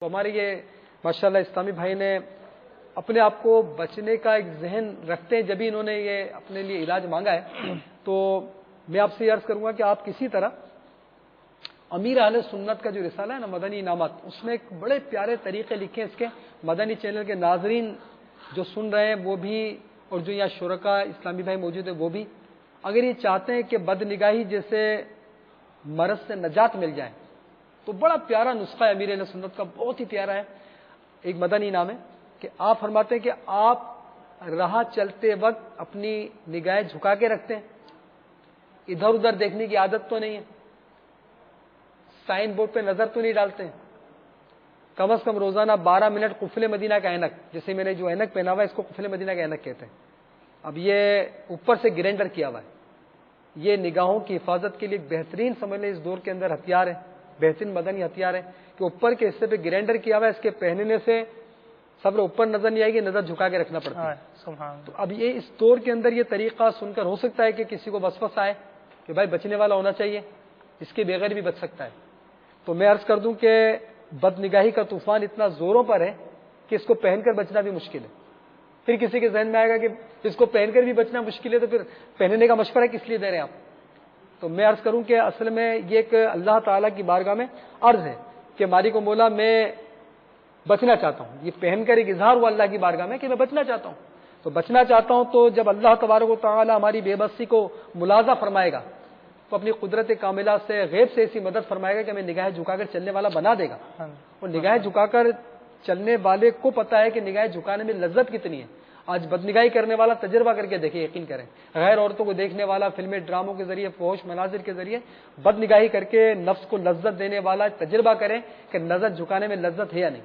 تو ہمارے یہ ماشاءاللہ اسلامی بھائی نے اپنے آپ کو بچنے کا ایک ذہن رکھتے ہیں، جبھی انہوں نے یہ اپنے لیے علاج مانگا ہے. تو میں آپ سے یہ عرض کروں گا کہ آپ کسی طرح امیر اہل سنت کا جو رسالہ ہے نا مدنی انعامات، اس میں ایک بڑے پیارے طریقے لکھے ہیں اس کے. مدنی چینل کے ناظرین جو سن رہے ہیں وہ بھی، اور جو یہاں شرکا اسلامی بھائی موجود ہیں وہ بھی، اگر یہ چاہتے ہیں کہ بد نگاہی جیسے مرض سے نجات مل جائے تو بڑا پیارا نسخہ ہے امیر اہل سنت کا، بہت ہی پیارا ہے. ایک مدنی انعام ہے کہ آپ فرماتے ہیں کہ آپ راہ چلتے وقت اپنی نگاہیں جھکا کے رکھتے ہیں، ادھر ادھر دیکھنے کی عادت تو نہیں ہے، سائن بورڈ پہ نظر تو نہیں ڈالتے ہیں، کم از کم روزانہ 12 منٹ قفل مدینہ کا اینک، جیسے میں نے جو اینک پہنا ہوا ہے اس کو قفل مدینہ کا اینک کہتے ہیں. اب یہ اوپر سے گرینڈر کیا ہوا ہے، یہ نگاہوں کی حفاظت کے لیے بہترین سمجھ لیں اس دور کے اندر ہتھیار ہے، بہترین مدنی ہتھیار ہے کہ اوپر کے حصے پہ گرینڈر کیا ہوا ہے. اس کے پہننے سے صبر اوپر نظر نہیں آئے گی، نظر جھکا کے رکھنا پڑتا ہے. تو اب یہ اس دور کے اندر یہ طریقہ سن کر ہو سکتا ہے کہ کسی کو وسوسہ آئے کہ بھائی بچنے والا ہونا چاہیے، اس کے بغیر بھی بچ سکتا ہے. تو میں عرض کر دوں کہ بد نگاہی کا طوفان اتنا زوروں پر ہے کہ اس کو پہن کر بچنا بھی مشکل ہے. پھر کسی کے ذہن میں آئے گا کہ اس کو پہن کر بھی بچنا مشکل ہے تو پھر پہننے کا مشورہ کس لیے دے رہے ہیں آپ. تو میں عرض کروں کہ اصل میں یہ ایک اللہ تعالیٰ کی بارگاہ میں عرض ہے کہ مالک و مولا میں بچنا چاہتا ہوں. یہ پہن کر ایک اظہار ہوا اللہ کی بارگاہ میں کہ میں بچنا چاہتا ہوں. تو بچنا چاہتا ہوں تو جب اللہ تبارک و تعالیٰ ہماری بے بسی کو ملازہ فرمائے گا تو اپنی قدرت کاملہ سے غیب سے ایسی مدد فرمائے گا کہ ہمیں نگاہیں جھکا کر چلنے والا بنا دے گا. اور نگاہیں جھکا کر چلنے والے کو پتا ہے کہ نگاہیں جھکانے میں لذت کتنی ہے. آج بدنگاہی کرنے والا تجربہ کر کے دیکھے، یقین کریں، غیر عورتوں کو دیکھنے والا فلمیں ڈراموں کے ذریعے فحش مناظر کے ذریعے بدنگاہی کر کے نفس کو لذت دینے والا تجربہ کریں کہ نظر جھکانے میں لذت ہے یا نہیں.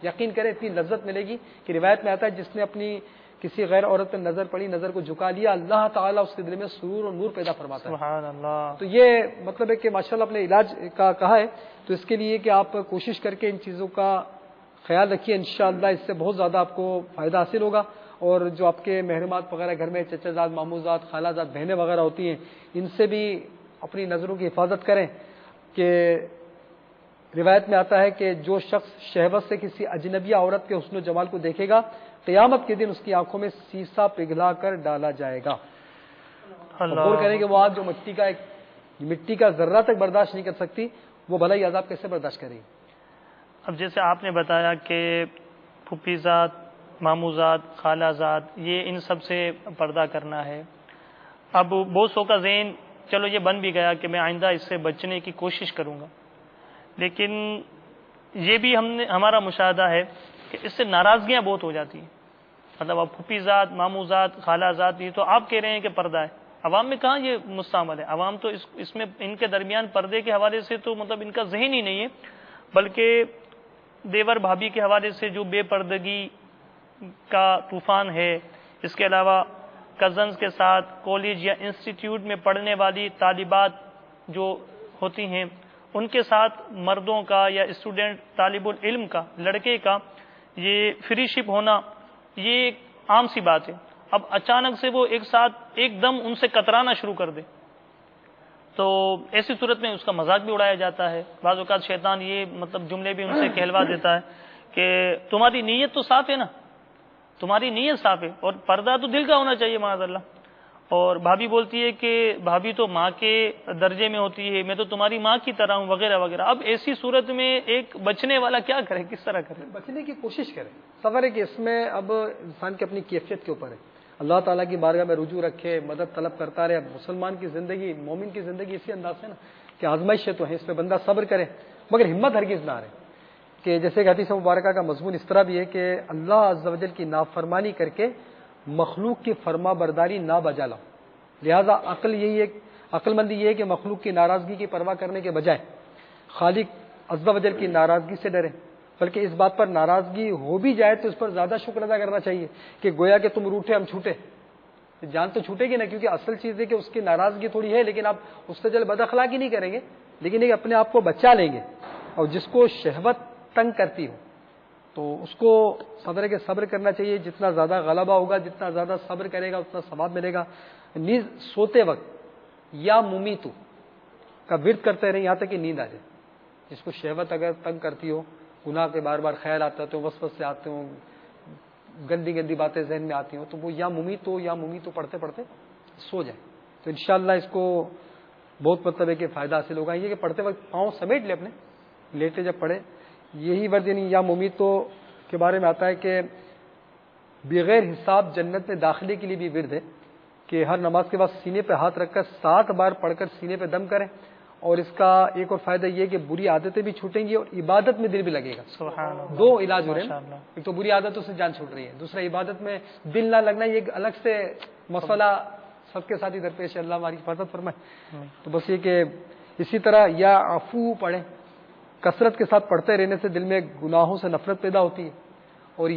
یقین کریں اتنی لذت ملے گی کہ روایت میں آتا ہے جس نے اپنی کسی غیر عورت پر نظر پڑی، نظر کو جھکا لیا، اللہ تعالیٰ اس کے دل میں سرور اور نور پیدا فرماتا ہے. سبحان اللہ. تو یہ مطلب ہے کہ ماشاءاللہ اپنے علاج کا کہا ہے، تو اس کے لیے کہ آپ کوشش کر کے ان چیزوں کا خیال رکھیے، انشاءاللہ اس سے بہت زیادہ آپ کو فائدہ حاصل ہوگا. اور جو آپ کے محرمات وغیرہ گھر میں چچا زاد، ماموں زاد، خالہ زاد، بہنیں وغیرہ ہوتی ہیں، ان سے بھی اپنی نظروں کی حفاظت کریں. کہ روایت میں آتا ہے کہ جو شخص شہوت سے کسی اجنبی عورت کے حسن و جمال کو دیکھے گا، قیامت کے دن اس کی آنکھوں میں سیسا پگھلا کر ڈالا جائے گا. غور کریں کہ وہ آگ جو مٹی کا ذرہ تک برداشت نہیں کر سکتی، وہ بھلا ہی عذاب کیسے برداشت کرے گی. اب جیسے آپ نے بتایا کہ پھپھی ذات، ماموں ذات، خالہ ذات، یہ ان سب سے پردہ کرنا ہے. اب بہت سو کا ذہن چلو یہ بن بھی گیا کہ میں آئندہ اس سے بچنے کی کوشش کروں گا، لیکن یہ بھی ہمارا مشاہدہ ہے کہ اس سے ناراضگیاں بہت ہو جاتی ہیں. مطلب اب پھپھی ذات، ماموں ذات، خالہ ذات، یہ تو آپ کہہ رہے ہیں کہ پردہ ہے، عوام میں کہاں یہ مستعمل ہے. عوام تو اس میں ان کے درمیان پردے کے حوالے سے تو مطلب ان کا ذہن ہی نہیں ہے، بلکہ دیور بھابھی کے حوالے سے جو بے پردگی کا طوفان ہے، اس کے علاوہ کزنز کے ساتھ کالج یا انسٹیٹیوٹ میں پڑھنے والی طالبات جو ہوتی ہیں ان کے ساتھ مردوں کا یا اسٹوڈنٹ طالب العلم کا، لڑکے کا یہ فری شپ ہونا، یہ ایک عام سی بات ہے. اب اچانک سے وہ ایک ساتھ ایک دم ان سے کترانا شروع کر دے تو ایسی صورت میں اس کا مذاق بھی اڑایا جاتا ہے. بعض اوقات شیطان یہ مطلب جملے بھی ان سے کہلوا دیتا ہے کہ تمہاری نیت تو صاف ہے نا، تمہاری نیت صاف ہے، اور پردہ تو دل کا ہونا چاہیے معاذ اللہ. اور بھابھی بولتی ہے کہ بھابھی تو ماں کے درجے میں ہوتی ہے، میں تو تمہاری ماں کی طرح ہوں، وغیرہ وغیرہ. اب ایسی صورت میں ایک بچنے والا کیا کرے، کس طرح کرے؟ بچنے کی کوشش کرے. صبر ہے کہ اس میں اب انسان کی اپنی کیفیت کے اوپر ہے. اللہ تعالیٰ کی بارگاہ میں رجوع رکھے، مدد طلب کرتا رہے. اب مسلمان کی زندگی، مومن کی زندگی اسی انداز سے نا کہ آزمائشیں تو ہیں، اس پہ بندہ صبر کرے مگر ہمت ہرگز نہ رہے. کہ جیسے کہ حدیث مبارکہ کا مضمون اس طرح بھی ہے کہ اللہ عز و جل کی نافرمانی کر کے مخلوق کی فرما برداری نہ بجا لاؤ. لہذا عقل مندی یہ ہے کہ مخلوق کی ناراضگی کی پرواہ کرنے کے بجائے خالق عز و جل کی ناراضگی سے ڈرے، بلکہ اس بات پر ناراضگی ہو بھی جائے تو اس پر زیادہ شکر ادا کرنا چاہیے کہ گویا کہ تم روٹھے ہم چھوٹے. جان تو چھوٹے گی نا، کیونکہ اصل چیز ہے کہ اس کی ناراضگی تھوڑی ہے، لیکن آپ اس سے جل بد اخلاقی نہیں کریں گے، لیکن ایک اپنے آپ کو بچا لیں گے. اور جس کو شہوت تنگ کرتی ہو تو اس کو صبر کرنا چاہیے. جتنا زیادہ غلبہ ہوگا، جتنا زیادہ صبر کرے گا اتنا ثواب ملے گا. نیز سوتے وقت یا ممیتو کا ورد کرتے رہے یہاں تک کہ نیند آ جائے. جس کو شہوت اگر تنگ کرتی ہو گناہ کے بار بار خیال آتا ہے تو وسوسے سے آتے ہوں، گندی گندی باتیں ذہن میں آتی ہوں، تو وہ یا ممیتو پڑھتے پڑھتے سو جائیں. تو انشاءاللہ اس کو بہت مطلب ہے کہ فائدہ حاصل ہوگا. یہ کہ پڑھتے وقت پاؤں سمیٹ لے اپنے، لیٹے جب پڑھے. یہی ورد یعنی یا ممیتو کے بارے میں آتا ہے کہ بغیر حساب جنت میں داخلے کے لیے بھی ورد ہے کہ ہر نماز کے بعد سینے پہ ہاتھ رکھ کر 7 بار پڑھ کر سینے پہ دم کریں. اور اس کا ایک اور فائدہ یہ کہ بری عادتیں بھی چھوٹیں گی اور عبادت میں دل بھی لگے گا. سبحان اللہ. 2 علاج ہو رہے ہیں، ایک تو بری عادتوں سے جان چھوٹ رہی ہے، دوسرا عبادت میں دل نہ لگنا، یہ ایک الگ سے مسئلہ سب کے ساتھ ہی درپیش ہے. اللہ ہماری حفاظت فرمائے. تو بس یہ کہ اسی طرح یا عفو پڑھیں، کثرت کے ساتھ پڑھتے رہنے سے دل میں گناہوں سے نفرت پیدا ہوتی ہے. اور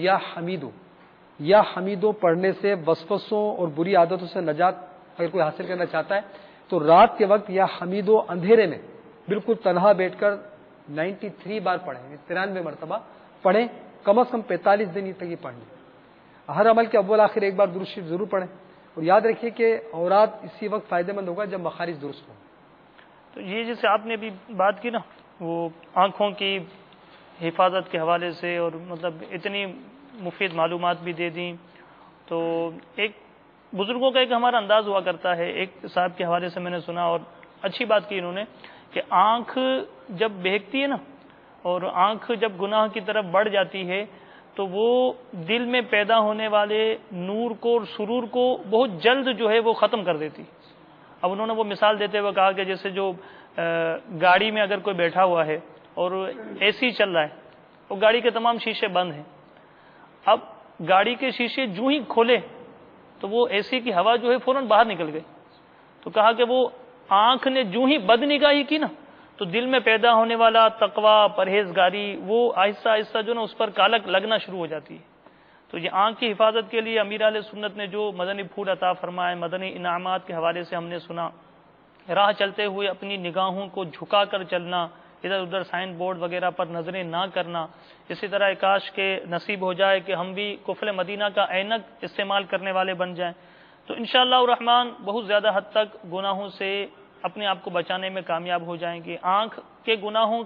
یا حمیدو پڑھنے سے وسوسوں اور بری عادتوں سے نجات اگر کوئی حاصل کرنا چاہتا ہے تو رات کے وقت یا حمیدو اندھیرے میں بالکل تنہا بیٹھ کر 93 بار پڑھیں، 93 مرتبہ پڑھیں، کم از کم 45 دن تک یہ پڑھ لیں. ہر عمل کے اول آخر ایک بار درود شریف ضرور پڑھیں. اور یاد رکھیے کہ اوراد اسی وقت فائدہ مند ہوگا جب مخارج درست ہوں. تو یہ جیسے آپ نے ابھی بات کی نا، وہ آنکھوں کی حفاظت کے حوالے سے، اور مطلب اتنی مفید معلومات بھی دے دیں. تو ایک بزرگوں کا ایک ہمارا انداز ہوا کرتا ہے، ایک صاحب کے حوالے سے میں نے سنا اور اچھی بات کی انہوں نے، کہ آنکھ جب بہکتی ہے نا، اور آنکھ جب گناہ کی طرف بڑھ جاتی ہے تو وہ دل میں پیدا ہونے والے نور کو اور سرور کو بہت جلد جو ہے وہ ختم کر دیتی. اب انہوں نے وہ مثال دیتے ہوئے کہا کہ جیسے جو گاڑی میں اگر کوئی بیٹھا ہوا ہے اور اے سی چل رہا ہے اور گاڑی کے تمام شیشے بند ہیں، اب گاڑی کے شیشے جو ہی کھولے تو وہ اے سی کی ہوا جو ہے فوراً باہر نکل گئی. تو کہا کہ وہ آنکھ نے جو ہی بد نگاہی کی نا، تو دل میں پیدا ہونے والا تقوی، پرہیزگاری، وہ آہستہ آہستہ جو نا اس پر کالک لگنا شروع ہو جاتی ہے. تو یہ آنکھ کی حفاظت کے لیے امیر علیہ سنت نے جو مدنی پھول عطا فرمائے، مدنی انعامات کے حوالے سے ہم نے سنا. راہ چلتے ہوئے اپنی نگاہوں کو جھکا کر چلنا، ادھر ادھر سائن بورڈ وغیرہ پر نظریں نہ کرنا. اسی طرح کاش کے نصیب ہو جائے کہ ہم بھی قفل مدینہ کا عینک استعمال کرنے والے بن جائیں. تو انشاءاللہ الرحمن بہت زیادہ حد تک گناہوں سے اپنے آپ کو بچانے میں کامیاب ہو جائیں گے. آنکھ کے گناہوں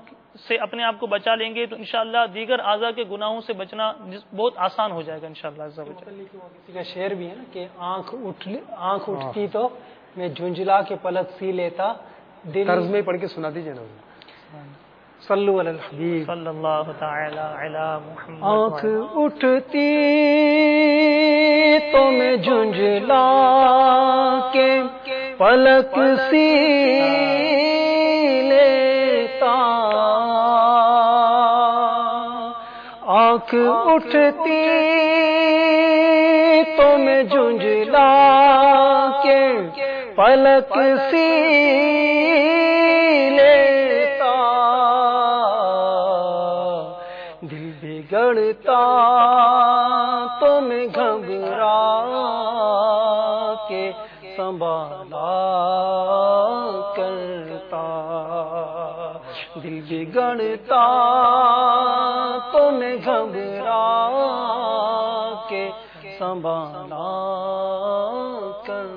سے اپنے آپ کو بچا لیں گے تو انشاءاللہ دیگر اعضاء کے گناہوں سے بچنا بہت آسان ہو جائے گا انشاءاللہ. کسی کا شعر بھی ہے نا کہ آنکھ اٹھتی تو میں جھنجھلا کے پلک سی لیتا. طرز میں پڑھ کے سنا دیجیے نا. صلو علی الحبیب صلی اللہ تعالی علی محمد. آنکھ اٹھتی تو میں جھنجھلا کے پلک سی لیتا. آنکھ اٹھتی تو میں جھنجھلا کے پلک سی لیتا. دل بگڑتا تو میں گھبرا کے سنبھالا کرتا. دل بگڑتا تو میں گھبرا کے سنبھالا کرتا.